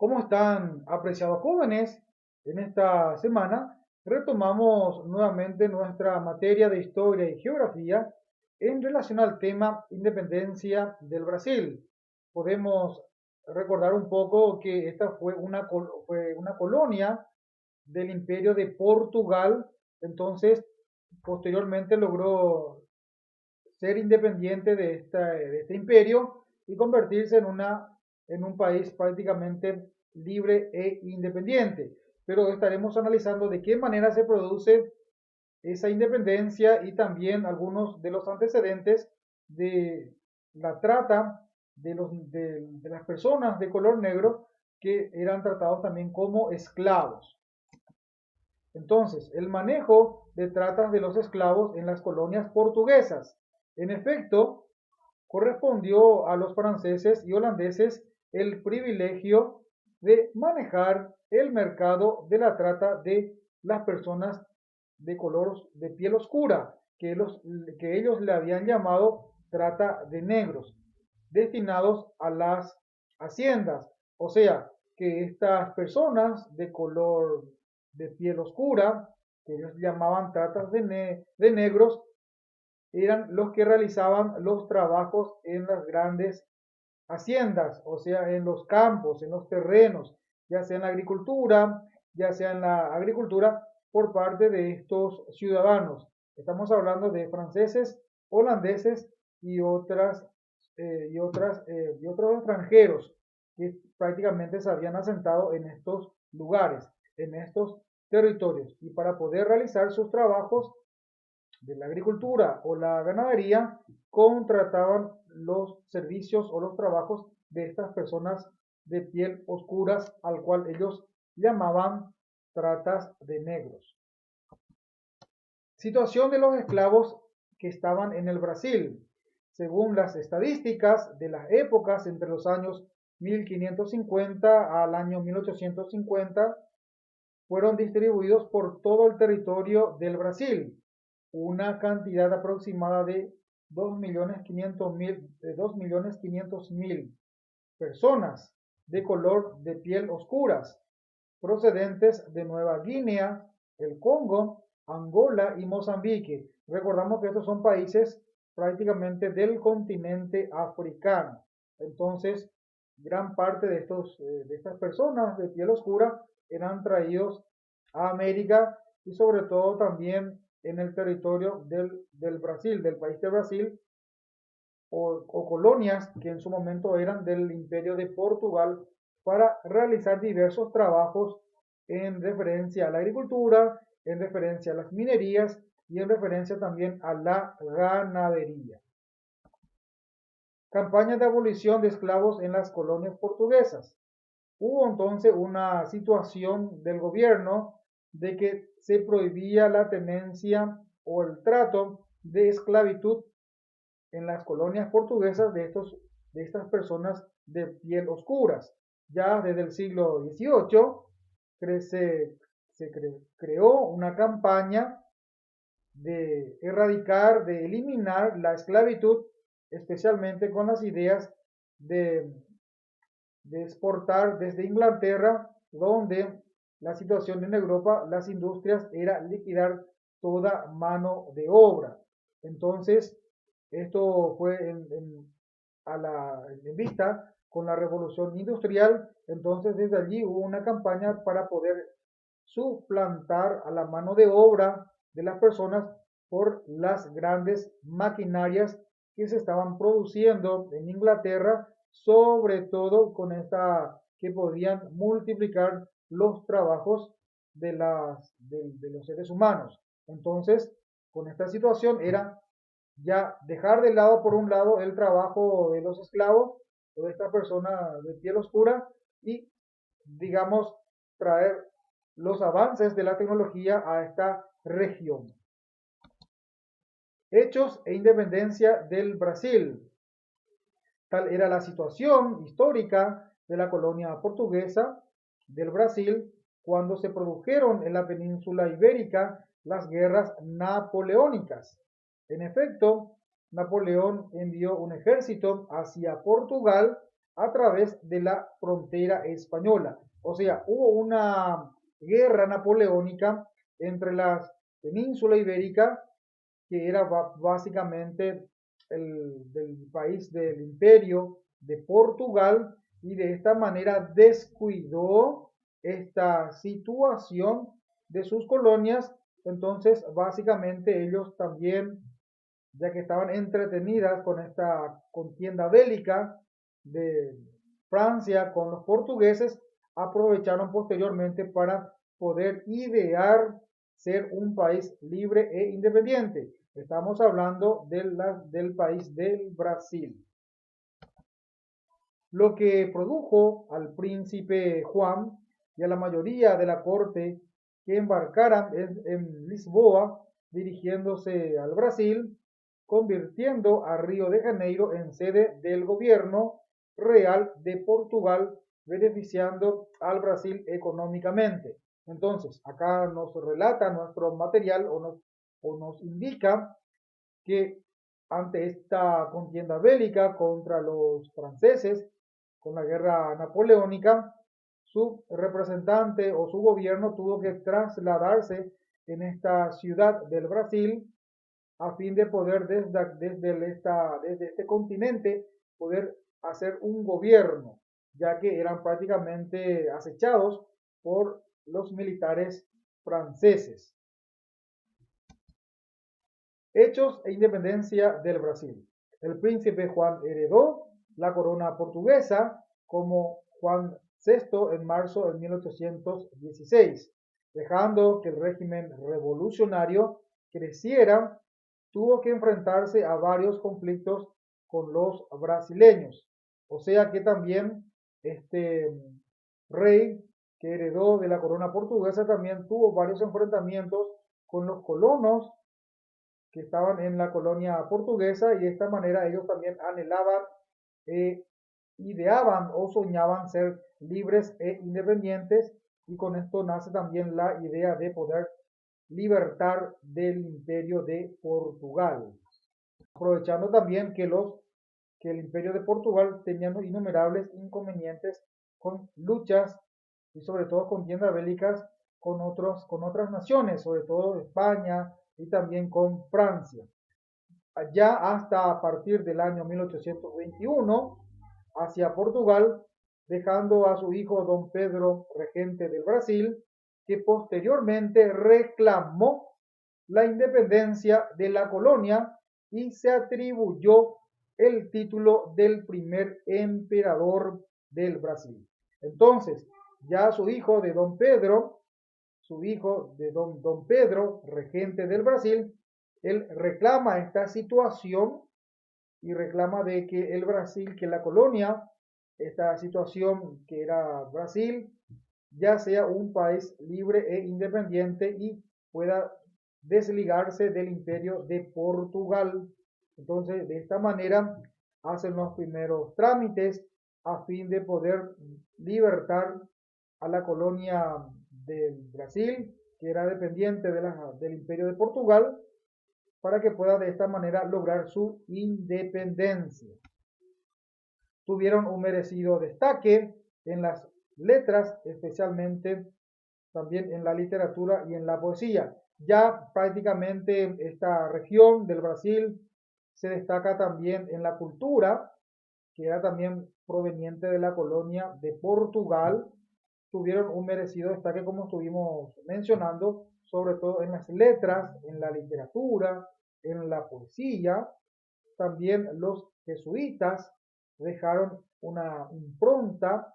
¿Cómo están, apreciados jóvenes? En esta semana retomamos nuevamente nuestra materia de historia y geografía en relación al tema independencia del Brasil. Podemos recordar un poco que esta fue una colonia del Imperio de Portugal, entonces posteriormente logró ser independiente de este imperio y convertirse en un país prácticamente libre e independiente. Pero estaremos analizando de qué manera se produce esa independencia y también algunos de los antecedentes de la trata de las personas de color negro que eran tratados también como esclavos. Entonces, el manejo de tratas de los esclavos en las colonias portuguesas. En efecto, correspondió a los franceses y holandeses el privilegio de manejar el mercado de la trata de las personas de color de piel oscura, que ellos le habían llamado trata de negros, destinados a las haciendas. O sea, que estas personas de color de piel oscura, que ellos llamaban tratas de negros, eran los que realizaban los trabajos en las grandes haciendas, o sea, en los campos, en los terrenos, ya sea en la agricultura, ya sea en la agricultura por parte de estos ciudadanos. Estamos hablando de franceses, holandeses y otros extranjeros que prácticamente se habían asentado en estos lugares, en estos territorios. Y para poder realizar sus trabajos de la agricultura o la ganadería contrataban los servicios o los trabajos de estas personas de piel oscuras, al cual ellos llamaban tratas de negros. Situación de los esclavos que estaban en el Brasil. Según las estadísticas de las épocas entre los años 1550 al año 1850, fueron distribuidos por todo el territorio del Brasil, una cantidad aproximada de 2.500.000 personas de color de piel oscuras, procedentes de Nueva Guinea, el Congo, Angola y Mozambique. Recordamos que estos son países prácticamente del continente africano. Entonces, gran parte de estas personas de piel oscura eran traídos a América y sobre todo también en el territorio del Brasil, del país de Brasil, o colonias que en su momento eran del Imperio de Portugal, para realizar diversos trabajos en referencia a la agricultura, en referencia a las minerías y en referencia también a la ganadería. Campaña de abolición de esclavos en las colonias portuguesas. Hubo entonces una situación del gobierno de que se prohibía la tenencia o el trato de esclavitud en las colonias portuguesas de estas personas de piel oscuras. Ya desde el siglo XVIII creó una campaña de erradicar, de eliminar la esclavitud, especialmente con las ideas de, de exportar desde Inglaterra, donde la situación en Europa, las industrias, era liquidar toda mano de obra. Entonces, esto fue en vista con la revolución industrial. Entonces, desde allí hubo una campaña para poder suplantar a la mano de obra de las personas por las grandes maquinarias que se estaban produciendo en Inglaterra, sobre todo con esta que podían multiplicar los trabajos de los seres humanos. Entonces, con esta situación era ya dejar de lado, por un lado, el trabajo de los esclavos o de esta persona de piel oscura y, digamos, traer los avances de la tecnología a esta región. Hechos e independencia del Brasil. Tal era la situación histórica de la colonia portuguesa del Brasil cuando se produjeron en la península ibérica las guerras napoleónicas. En efecto, Napoleón envió un ejército hacia Portugal a través de la frontera española. O sea, hubo una guerra napoleónica entre la península ibérica, que era básicamente del país del imperio de Portugal, y de esta manera descuidó esta situación de sus colonias. Entonces, básicamente ellos también, ya que estaban entretenidas con esta contienda bélica de Francia con los portugueses, aprovecharon posteriormente para poder idear ser un país libre e independiente. Estamos hablando del país del Brasil. Lo que produjo al príncipe Juan y a la mayoría de la corte que embarcaran en Lisboa dirigiéndose al Brasil, convirtiendo a Río de Janeiro en sede del gobierno real de Portugal, beneficiando al Brasil económicamente. Entonces, acá nos relata nuestro material o nos indica que ante esta contienda bélica contra los franceses, con la guerra napoleónica, su representante o su gobierno tuvo que trasladarse en esta ciudad del Brasil a fin de poder desde este continente poder hacer un gobierno, ya que eran prácticamente acechados por los militares franceses. Hechos e independencia del Brasil. El príncipe Juan heredó la corona portuguesa como Juan VI en marzo de 1816, dejando que el régimen revolucionario creciera. Tuvo que enfrentarse a varios conflictos con los brasileños. O sea que también este rey que heredó de la corona portuguesa también tuvo varios enfrentamientos con los colonos que estaban en la colonia portuguesa, y de esta manera ellos también anhelaban, ideaban o soñaban ser libres e independientes, y con esto nace también la idea de poder libertar del imperio de Portugal, aprovechando también que el imperio de Portugal tenía innumerables inconvenientes con luchas y sobre todo contiendas bélicas con otras naciones, sobre todo España y también con Francia. Ya hasta a partir del año 1821 hacia Portugal, dejando a su hijo don Pedro regente del Brasil, que posteriormente reclamó la independencia de la colonia y se atribuyó el título del primer emperador del Brasil. Entonces, ya su hijo de don Pedro, su hijo de don Pedro, regente del Brasil, él reclama esta situación y reclama de que el Brasil, que la colonia, esta situación que era Brasil, ya sea un país libre e independiente y pueda desligarse del imperio de Portugal. Entonces, de esta manera, hacen los primeros trámites a fin de poder libertar a la colonia del Brasil, que era dependiente del imperio de Portugal, para que pueda de esta manera lograr su independencia. Tuvieron un merecido destaque en las letras, especialmente también en la literatura y en la poesía. Ya prácticamente esta región del Brasil se destaca también en la cultura, que era también proveniente de la colonia de Portugal. Tuvieron un merecido destaque, como estuvimos mencionando, sobre todo en las letras, en la literatura, en la poesía. También los jesuitas dejaron una impronta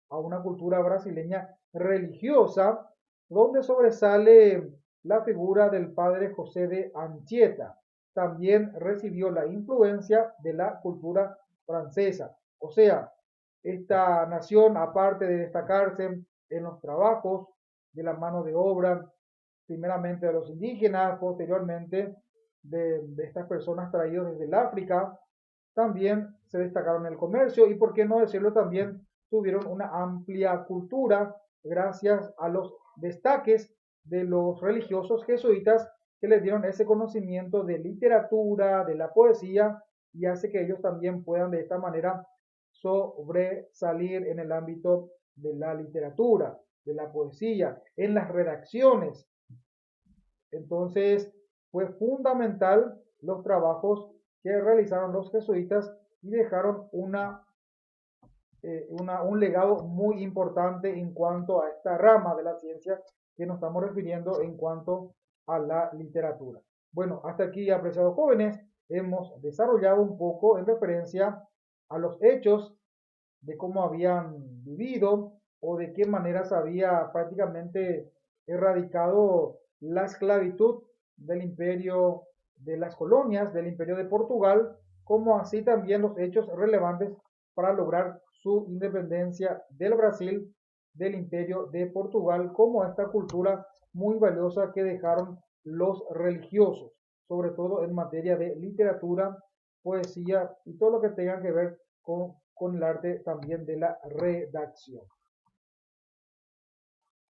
a una cultura brasileña religiosa, donde sobresale la figura del padre José de Anchieta. También recibió la influencia de la cultura francesa. O sea, esta nación, aparte de destacarse en los trabajos de la mano de obra, primeramente de los indígenas, posteriormente de estas personas traídas desde el África, también se destacaron en el comercio y, por qué no decirlo, también tuvieron una amplia cultura gracias a los destaques de los religiosos jesuitas, que les dieron ese conocimiento de literatura, de la poesía, y hace que ellos también puedan de esta manera sobresalir en el ámbito de la literatura, de la poesía, en las redacciones. Entonces, fue fundamental los trabajos que realizaron los jesuitas y dejaron un legado muy importante en cuanto a esta rama de la ciencia que nos estamos refiriendo en cuanto a la literatura. Bueno, hasta aquí, apreciados jóvenes, hemos desarrollado un poco en referencia a los hechos de cómo habían vivido o de qué manera se había prácticamente erradicado la esclavitud del imperio de las colonias, del imperio de Portugal, como así también los hechos relevantes para lograr su independencia del Brasil, del imperio de Portugal, como esta cultura muy valiosa que dejaron los religiosos, sobre todo en materia de literatura, poesía y todo lo que tenga que ver con el arte también de la redacción.